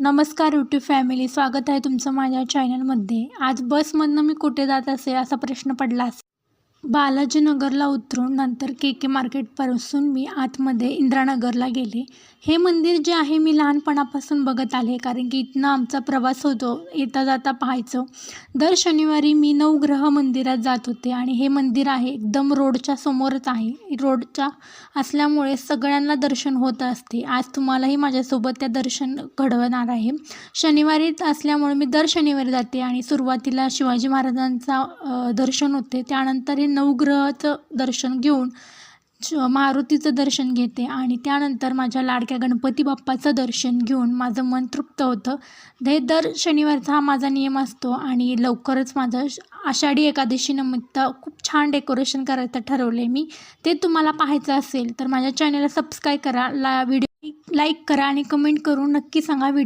नमस्कार YouTube family, स्वागत आहे तुमचं माझ्या चॅनलमध्ये। आज बसमधनं मी कुठे जात असे असा प्रश्न पडला असेल। बालाजीनगरला उतरून नंतर के मार्केटपासून मी आतमध्ये इंदिरानगरला गेले। हे मंदिर जे आहे मी लहानपणापासून बघत आले, कारण की इथनं आमचा प्रवास होतो, येता जाता पाहायचं। दर शनिवारी मी नवग्रह मंदिरात जात होते आणि हे मंदिर आहे एकदम रोडच्या समोरच आहे। रोडच्या असल्यामुळे सगळ्यांना दर्शन होत असते। आज तुम्हालाही माझ्यासोबत त्या दर्शन घडवणार आहे। शनिवारी असल्यामुळे मी दर शनिवारी जाते आणि सुरुवातीला शिवाजी महाराजांचा दर्शन होते, त्यानंतर हे नवग्रहाचं दर्शन घेऊन मारुतीचं दर्शन घेते आणि त्यानंतर माझ्या लाडक्या गणपती बाप्पाचं दर्शन घेऊन माझं मन तृप्त होतं। हे दर शनिवारचा हा माझा नियम असतो आणि लवकरच माझं आषाढी एकादशीनिमित्त खूप छान डेकोरेशन करायचं ठरवले मी। ते तुम्हाला पाहायचं असेल तर माझ्या चॅनलला सबस्क्राईब करा, व्हिडिओ लाईक करा आणि कमेंट करून नक्की सांगा व्हिडिओ